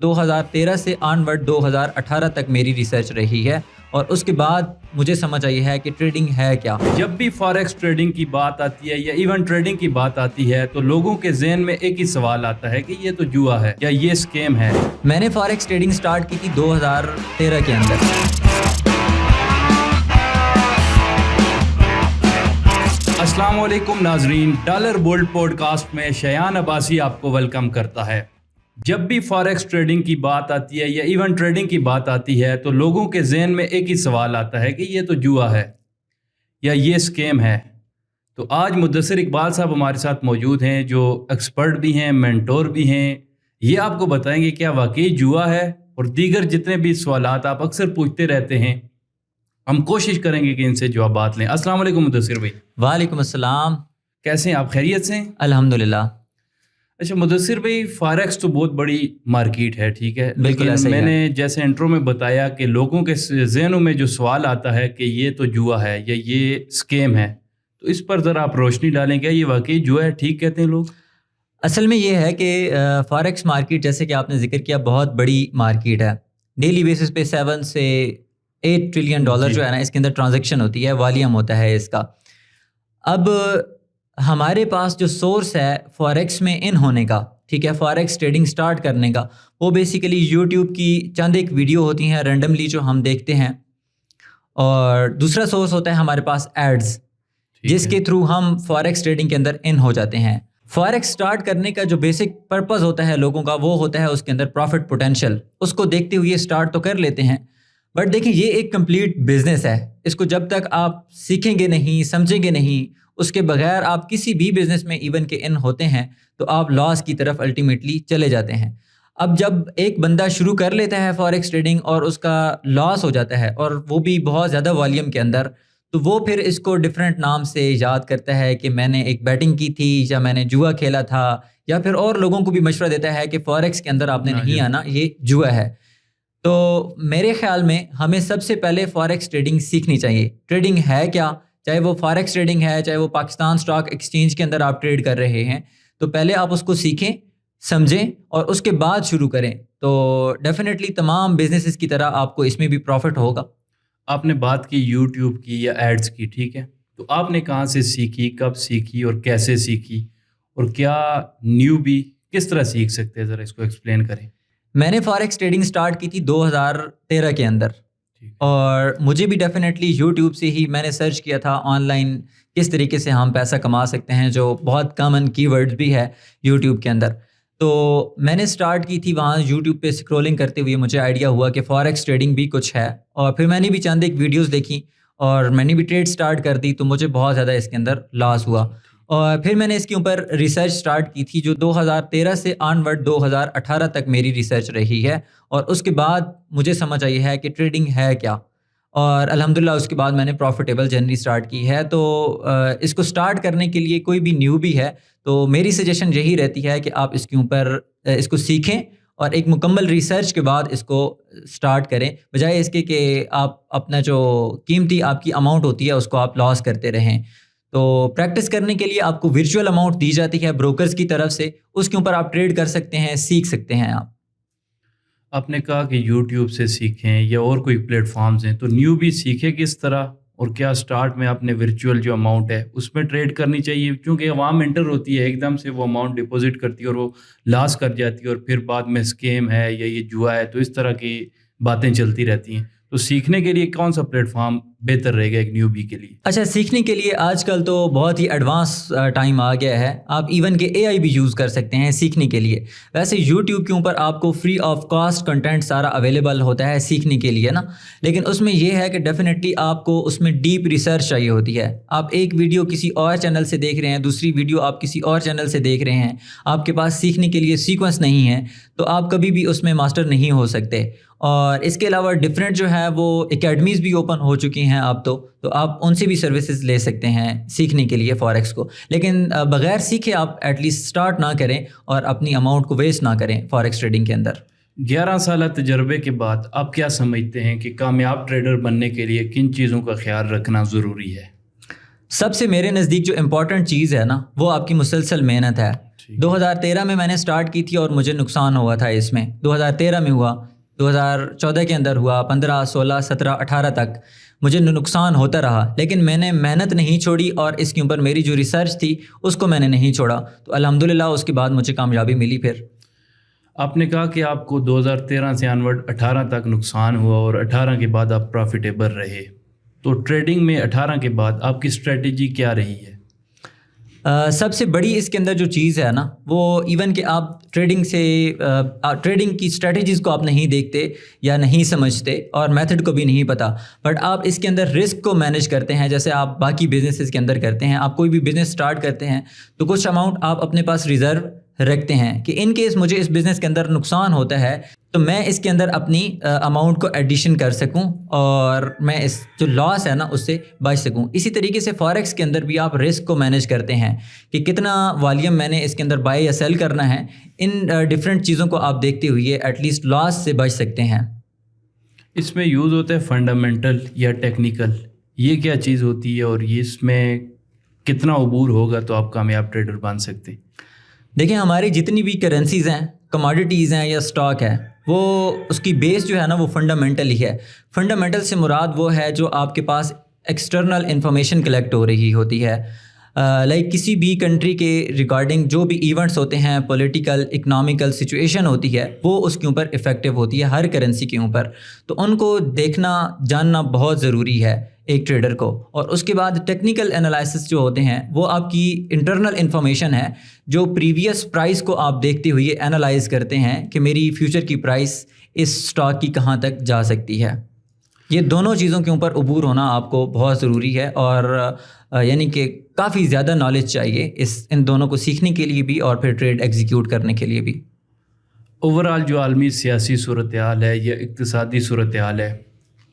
2013 سے آنورڈ 2018 تک میری ریسرچ رہی ہے اور اس کے بعد مجھے سمجھ آئی ہے کہ ٹریڈنگ ہے کیا۔ جب بھی فاریکس ٹریڈنگ کی بات آتی ہے یا ایون ٹریڈنگ کی بات آتی ہے تو لوگوں کے ذہن میں ایک ہی سوال آتا ہے کہ یہ تو جوا ہے یا یہ اسکیم ہے۔ میں نے فاریکس ٹریڈنگ سٹارٹ کی تھی 2013 کے اندر۔ السلام علیکم ناظرین، ڈالر بولڈ پوڈ کاسٹ میں شایان عباسی آپ کو ویلکم کرتا ہے۔ جب بھی فاریکس ٹریڈنگ کی بات آتی ہے یا ایون ٹریڈنگ کی بات آتی ہے تو لوگوں کے ذہن میں ایک ہی سوال آتا ہے کہ یہ تو جوا ہے یا یہ اسکیم ہے۔ تو آج مدثر اقبال صاحب ہمارے ساتھ موجود ہیں جو ایکسپرٹ بھی ہیں، مینٹور بھی ہیں۔ یہ آپ کو بتائیں گے کیا واقعی جوا ہے اور دیگر جتنے بھی سوالات آپ اکثر پوچھتے رہتے ہیں، ہم کوشش کریں گے کہ ان سے جوابات لیں۔ السلام علیکم مدثر بھائی۔ وعلیکم السلام۔ کیسے ہیں آپ؟ خیریت سے ہیں؟ الحمدللہ۔ اچھا مدثر بھائی، فاریکس تو بہت بڑی مارکیٹ ہے، ٹھیک ہے، بالکل لیکن میں نے جیسے انٹرو میں بتایا کہ لوگوں کے ذہنوں میں جو سوال آتا ہے کہ یہ تو جوا ہے یا یہ اسکیم ہے، تو اس پر ذرا آپ روشنی ڈالیں۔ کیا یہ واقعی جوا ہے؟ ٹھیک کہتے ہیں لوگ؟ اصل میں یہ ہے کہ فاریکس مارکیٹ جیسے کہ آپ نے ذکر کیا بہت بڑی مارکیٹ ہے۔ ڈیلی بیسس پہ 7 سے 8 ٹریلین ڈالر جو ہے نا اس کے اندر ٹرانزیکشن ہوتی ہے، والیوم ہوتا ہے اس کا۔ اب ہمارے پاس جو سورس ہے فاریکس میں ان ہونے کا، ٹھیک ہے، فاریکس ٹریڈنگ سٹارٹ کرنے کا، وہ بیسیکلی یوٹیوب کی چند ایک ویڈیو ہوتی ہیں رینڈملی جو ہم دیکھتے ہیں، اور دوسرا سورس ہوتا ہے ہمارے پاس ایڈز، جس کے تھرو ہم فاریکس ٹریڈنگ کے اندر ان ہو جاتے ہیں۔ فاریکس سٹارٹ کرنے کا جو بیسک پرپز ہوتا ہے لوگوں کا، وہ ہوتا ہے اس کے اندر پروفٹ پوٹینشیل، اس کو دیکھتے ہوئے سٹارٹ تو کر لیتے ہیں، بٹ دیکھیں یہ ایک کمپلیٹ بزنس ہے۔ اس کو جب تک آپ سیکھیں گے نہیں، سمجھیں گے نہیں، اس کے بغیر آپ کسی بھی بزنس میں ایون کے ان ہوتے ہیں تو آپ لاس کی طرف الٹیمیٹلی چلے جاتے ہیں۔ اب جب ایک بندہ شروع کر لیتا ہے فاریکس ٹریڈنگ اور اس کا لاس ہو جاتا ہے، اور وہ بھی بہت زیادہ والیوم کے اندر، تو وہ پھر اس کو ڈفرینٹ نام سے یاد کرتا ہے کہ میں نے ایک بیٹنگ کی تھی یا میں نے جوا کھیلا تھا، یا پھر اور لوگوں کو بھی مشورہ دیتا ہے کہ فاریکس کے اندر آپ نے نہیں آنا، یہ جوا ہے۔ تو میرے خیال میں ہمیں سب سے پہلے فاریکس ٹریڈنگ سیکھنی چاہیے۔ ٹریڈنگ ہے کیا؟ چاہے وہ فاریکس ٹریڈنگ ہے، چاہے وہ پاکستان سٹاک ایکسچینج کے اندر آپ ٹریڈ کر رہے ہیں، تو پہلے آپ اس کو سیکھیں، سمجھیں اور اس کے بعد شروع کریں، تو ڈیفینیٹلی تمام بزنسز کی طرح آپ کو اس میں بھی پروفٹ ہوگا۔ آپ نے بات کی یوٹیوب کی یا ایڈز کی، ٹھیک ہے، تو آپ نے کہاں سے سیکھی، کب سیکھی اور کیسے سیکھی، اور کیا نیو بھی کس طرح سیکھ سکتے ہیں؟ ذرا اس کو ایکسپلین کریں۔ میں نے فاریکس ٹریڈنگ سٹارٹ کی تھی 2013 کے اندر، اور مجھے بھی ڈیفینیٹلی یوٹیوب سے ہی میں نے سرچ کیا تھا آن لائن کس طریقے سے ہم پیسہ کما سکتے ہیں، جو بہت کامن کی ورڈز بھی ہے یوٹیوب کے اندر۔ تو میں نے سٹارٹ کی تھی وہاں یوٹیوب پہ اسکرولنگ کرتے ہوئے مجھے آئیڈیا ہوا کہ فاریکس ٹریڈنگ بھی کچھ ہے، اور پھر میں نے بھی چند ایک ویڈیوز دیکھی اور میں نے بھی ٹریڈ سٹارٹ کر دی، تو مجھے بہت زیادہ اس کے اندر لاس ہوا، اور پھر میں نے اس کے اوپر ریسرچ سٹارٹ کی تھی جو 2013 سے آنورڈ 2018 تک میری ریسرچ رہی ہے، اور اس کے بعد مجھے سمجھ آئی ہے کہ ٹریڈنگ ہے کیا، اور الحمدللہ اس کے بعد میں نے پروفیٹیبل جرنی سٹارٹ کی ہے۔ تو اس کو سٹارٹ کرنے کے لیے کوئی بھی نیو بھی ہے تو میری سجیشن یہی رہتی ہے کہ آپ اس کے اوپر اس کو سیکھیں اور ایک مکمل ریسرچ کے بعد اس کو سٹارٹ کریں، بجائے اس کے کہ آپ اپنا جو قیمتی آپ کی اماؤنٹ ہوتی ہے اس کو آپ لاس کرتے رہیں۔ تو پریکٹس کرنے کے لیے آپ کو ورچوئل اماؤنٹ دی جاتی ہے بروکرز کی طرف سے، اس کے اوپر آپ ٹریڈ کر سکتے ہیں، سیکھ سکتے ہیں۔ آپ نے کہا کہ یوٹیوب سے سیکھیں یا اور کوئی پلیٹ فارمز ہیں، تو نیو بھی سیکھیں کس طرح، اور کیا سٹارٹ میں آپ نے ورچوئل جو اماؤنٹ ہے اس میں ٹریڈ کرنی چاہیے؟ کیونکہ عوام انٹر ہوتی ہے، ایک دم سے وہ اماؤنٹ ڈپوزٹ کرتی ہے اور وہ لاس کر جاتی ہے، اور پھر بعد میں اسکیم ہے یا یہ جوا ہے، تو اس طرح کی باتیں چلتی رہتی ہیں۔ تو سیکھنے کے لیے کون سا پلیٹ فارم بہتر رہے گا ایک نیو بی کے لیے؟ اچھا، سیکھنے کے لیے آج کل تو بہت ہی ایڈوانس ٹائم آ گیا ہے، آپ ایون کہ اے آئی بھی یوز کر سکتے ہیں سیکھنے کے لیے۔ ویسے یوٹیوب کے اوپر آپ کو فری آف کاسٹ کنٹینٹ سارا اویلیبل ہوتا ہے سیکھنے کے لیے نا، لیکن اس میں یہ ہے کہ ڈیفینیٹلی آپ کو اس میں ڈیپ ریسرچ چاہیے ہوتی ہے۔ آپ ایک ویڈیو کسی اور چینل سے دیکھ رہے ہیں، دوسری ویڈیو آپ کسی اور چینل سے دیکھ رہے ہیں، آپ کے پاس سیکھنے کے لیے سیکوینس نہیں ہے، تو آپ کبھی بھی اس میں ماسٹر نہیں ہو سکتے۔ اور اس کے علاوہ ڈفرینٹ جو ہے وہ اکیڈمیز بھی اوپن ہو چکی ہیں اب تو آپ ان سے بھی سروسز لے سکتے ہیں سیکھنے کے لیے فاریکس کو، لیکن بغیر سیکھے آپ ایٹ لیسٹ سٹارٹ نہ کریں اور اپنی اماؤنٹ کو ویسٹ نہ کریں فاریکس ٹریڈنگ کے اندر۔ 11 سالہ تجربے کے بعد آپ کیا سمجھتے ہیں کہ کامیاب ٹریڈر بننے کے لیے کن چیزوں کا خیال رکھنا ضروری ہے؟ سب سے میرے نزدیک جو امپورٹنٹ چیز ہے نا، وہ آپ کی مسلسل محنت ہے۔ 2013 میں میں نے سٹارٹ کی تھی اور مجھے نقصان ہوا تھا اس میں. 2013 میں ہوا, 2014 کے اندر ہوا, 15, 16, 17, 18 تک مجھے نقصان ہوتا رہا, لیکن میں نے محنت نہیں چھوڑی اور اس کے اوپر میری جو ریسرچ تھی اس کو میں نے نہیں چھوڑا, تو الحمدللہ اس کے بعد مجھے کامیابی ملی. پھر آپ نے کہا کہ آپ کو 2013 سے آنورڈ 18 تک نقصان ہوا اور 18 کے بعد آپ پروفیٹیبل رہے, تو ٹریڈنگ میں 18 کے بعد آپ کی اسٹریٹجی کیا رہی ہے؟ سب سے بڑی اس کے اندر جو چیز ہے نا, وہ ایون کہ آپ ٹریڈنگ کی اسٹریٹجیز کو آپ نہیں دیکھتے یا نہیں سمجھتے اور میتھڈ کو بھی نہیں پتہ, بٹ آپ اس کے اندر رسک کو مینیج کرتے ہیں جیسے آپ باقی بزنسز کے اندر کرتے ہیں. آپ کوئی بھی بزنس سٹارٹ کرتے ہیں تو کچھ اماؤنٹ آپ اپنے پاس ریزرو رکھتے ہیں کہ ان کیس مجھے اس بزنس کے اندر نقصان ہوتا ہے تو میں اس کے اندر اپنی اماؤنٹ کو ایڈیشن کر سکوں اور میں اس جو لاس ہے نا اس سے بچ سکوں. اسی طریقے سے فاریکس کے اندر بھی آپ رسک کو مینیج کرتے ہیں کہ کتنا والیوم میں نے اس کے اندر بائی یا سیل کرنا ہے. ان ڈفرینٹ چیزوں کو آپ دیکھتے ہوئے ایٹ لیسٹ لاس سے بچ سکتے ہیں. اس میں یوز ہوتا ہے فنڈامنٹل یا ٹیکنیکل, یہ کیا چیز ہوتی ہے اور یہ اس میں کتنا عبور ہوگا تو آپ کامیاب ٹریڈر بن سکتے ہیں؟ دیکھیں ہماری جتنی بھی کرنسیز ہیں, کموڈیٹیز ہیں یا اسٹاک ہے, وہ اس کی بیس جو ہے نا وہ فنڈامنٹل ہی ہے. فنڈامنٹل سے مراد وہ ہے جو آپ کے پاس ایکسٹرنل انفارمیشن کلیکٹ ہو رہی ہوتی ہے, لائک کسی بھی کنٹری کے ریگارڈنگ جو بھی ایونٹس ہوتے ہیں, پولیٹیکل اکنامیکل سچویشن ہوتی ہے, وہ اس کے اوپر افیکٹو ہوتی ہے ہر کرنسی کے اوپر. تو ان کو دیکھنا جاننا بہت ضروری ہے ایک ٹریڈر کو. اور اس کے بعد ٹیکنیکل انالائسس جو ہوتے ہیں وہ آپ کی انٹرنل انفارمیشن ہے جو پریویس پرائس کو آپ دیکھتے ہوئے انالائز کرتے ہیں کہ میری فیوچر کی پرائس اس سٹاک کی کہاں تک جا سکتی ہے. یہ دونوں چیزوں کے اوپر عبور ہونا آپ کو بہت ضروری ہے اور یعنی کہ کافی زیادہ نالج چاہیے ان دونوں کو سیکھنے کے لیے بھی اور پھر ٹریڈ ایگزیکیوٹ کرنے کے لیے بھی. اوورآل جو عالمی سیاسی صورتحال ہے یا اقتصادی صورتحال ہے,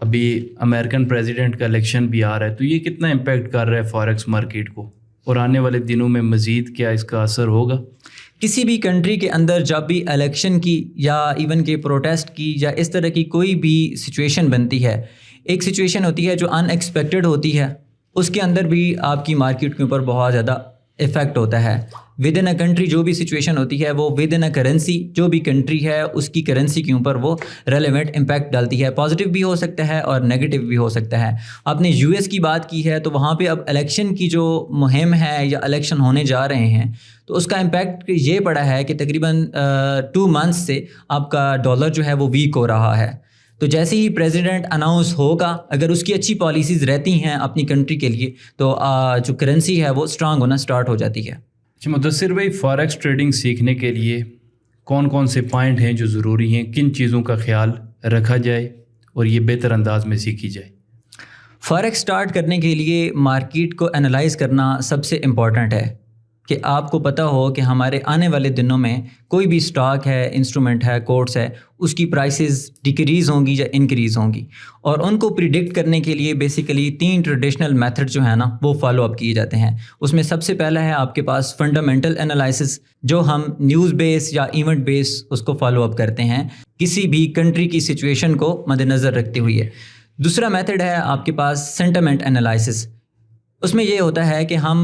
ابھی امریکن پریزیڈنٹ کا الیکشن بھی آ رہا ہے, تو یہ کتنا امپیکٹ کر رہا ہے فاریکس مارکیٹ کو اور آنے والے دنوں میں مزید کیا اس کا اثر ہوگا؟ کسی بھی کنٹری کے اندر جب بھی الیکشن کی یا ایون کہ پروٹیسٹ کی یا اس طرح کی کوئی بھی سچویشن بنتی ہے, ایک سچویشن ہوتی ہے جو ان ایکسپیکٹڈ ہوتی ہے, اس کے اندر بھی آپ کی مارکیٹ کے اوپر بہت زیادہ افیکٹ ہوتا ہے. ود ان اے کنٹری جو بھی سچویشن ہوتی ہے وہ ود ان اے کرنسی جو بھی کنٹری ہے اس کی کرنسی کے اوپر وہ ریلیونٹ امپیکٹ ڈالتی ہے. پازیٹیو بھی ہو سکتا ہے اور نیگیٹو بھی ہو سکتا ہے. آپ نے یو ایس کی بات کی ہے تو وہاں پہ اب الیکشن کی جو مہم ہے یا الیکشن ہونے جا رہے ہیں تو اس کا امپیکٹ یہ پڑا ہے کہ تقریباً 2 منتھس سے آپ کا ڈالر جو ہے وہ ویک ہو رہا ہے. تو جیسے ہی پریزیڈنٹ اناؤنس ہوگا, اگر اس کی اچھی پالیسیز رہتی ہیں اپنی کنٹری کے لیے تو جو کرنسی ہے وہ اسٹرانگ ہونا سٹارٹ ہو جاتی ہے. اچھا مدثر بھائی, فاریکس ٹریڈنگ سیکھنے کے لیے کون کون سے پوائنٹ ہیں جو ضروری ہیں, کن چیزوں کا خیال رکھا جائے اور یہ بہتر انداز میں سیکھی جائے؟ فاریکس سٹارٹ کرنے کے لیے مارکیٹ کو انالائز کرنا سب سے امپورٹنٹ ہے کہ آپ کو پتہ ہو کہ ہمارے آنے والے دنوں میں کوئی بھی سٹاک ہے, انسٹرومنٹ ہے, کوٹس ہے, اس کی پرائسز ڈیکریز ہوں گی یا انکریز ہوں گی. اور ان کو پریڈکٹ کرنے کے لیے بیسیکلی 3 ٹریڈیشنل میتھڈ جو ہے نا وہ فالو اپ کیے جاتے ہیں. اس میں سب سے پہلا ہے آپ کے پاس فنڈامنٹل انالائسس, جو ہم نیوز بیس یا ایونٹ بیس اس کو فالو اپ کرتے ہیں کسی بھی کنٹری کی سچویشن کو مد نظر رکھتے ہوئے. دوسرا میتھڈ ہے آپ کے پاس سینٹیمنٹ انالائسس. اس میں یہ ہوتا ہے کہ ہم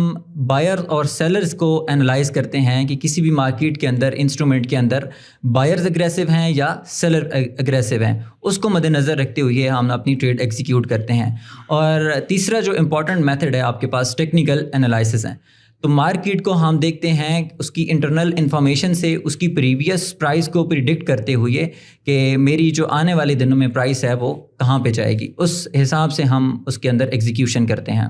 بائر اور سیلرز کو انالائز کرتے ہیں کہ کسی بھی مارکیٹ کے اندر, انسٹرومنٹ کے اندر بائرز اگریسو ہیں یا سیلر اگریسو ہیں, اس کو مد نظر رکھتے ہوئے ہم اپنی ٹریڈ ایگزیکیوٹ کرتے ہیں. اور تیسرا جو امپورٹنٹ میتھڈ ہے آپ کے پاس ٹیکنیکل انالائسس ہیں. تو مارکیٹ کو ہم دیکھتے ہیں اس کی انٹرنل انفارمیشن سے اس کی پریویس پرائس کو پریڈکٹ کرتے ہوئے کہ میری جو آنے والے دنوں میں پرائس ہے وہ کہاں پہ جائے گی, اس حساب سے ہم اس کے اندر ایگزیکیوشن کرتے ہیں.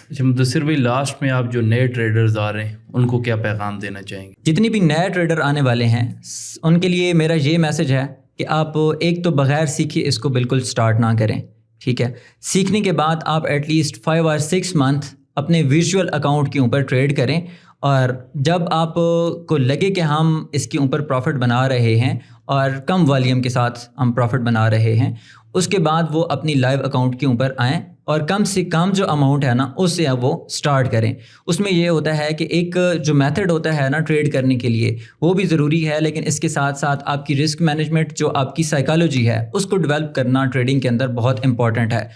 اچھا مدثر بھائی, لاسٹ میں آپ جو نئے ٹریڈرز آ رہے ہیں ان کو کیا پیغام دینا چاہیں گے؟ جتنی بھی نئے ٹریڈر آنے والے ہیں ان کے لیے میرا یہ میسج ہے کہ آپ ایک تو بغیر سیکھے اس کو بالکل سٹارٹ نہ کریں, ٹھیک ہے. سیکھنے کے بعد آپ ایٹ لیسٹ 5 اور 6 منتھ اپنے ویژول اکاؤنٹ کے اوپر ٹریڈ کریں, اور جب آپ کو لگے کہ ہم اس کے اوپر پروفٹ بنا رہے ہیں اور کم والیوم کے ساتھ ہم پروفٹ بنا رہے ہیں, اس کے بعد وہ اپنی لائیو اکاؤنٹ کے اوپر آئیں اور کم سے کم جو اماؤنٹ ہے نا اس سے اب وہ سٹارٹ کریں. اس میں یہ ہوتا ہے کہ ایک جو میتھڈ ہوتا ہے نا ٹریڈ کرنے کے لیے وہ بھی ضروری ہے, لیکن اس کے ساتھ ساتھ آپ کی رسک مینجمنٹ جو آپ کی سائیکالوجی ہے اس کو ڈیولپ کرنا ٹریڈنگ کے اندر بہت امپورٹنٹ ہے.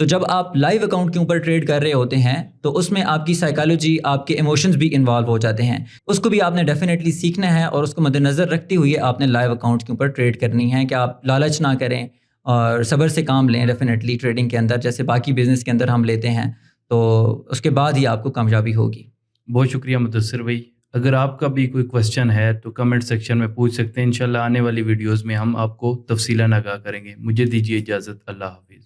تو جب آپ لائیو اکاؤنٹ کے اوپر ٹریڈ کر رہے ہوتے ہیں تو اس میں آپ کی سائیکالوجی، آپ کے ایموشنز بھی انوالو ہو جاتے ہیں. اس کو بھی آپ نے ڈیفینیٹلی سیکھنا ہے اور اس کو مد نظر رکھتے ہوئے آپ نے لائیو اکاؤنٹ کے اوپر ٹریڈ کرنی ہے کہ آپ لالچ نہ کریں اور صبر سے کام لیں. ڈیفینیٹلی ٹریڈنگ کے اندر جیسے باقی بزنس کے اندر ہم لیتے ہیں تو اس کے بعد ہی آپ کو کامیابی ہوگی. بہت شکریہ مدثر بھائی. اگر آپ کا بھی کوئی کویسچن ہے تو کمنٹ سیکشن میں پوچھ سکتے ہیں. انشاءاللہ آنے والی ویڈیوز میں ہم آپ کو تفصیلاً آگاہ کریں گے. مجھے دیجیے اجازت. اللہ حافظ.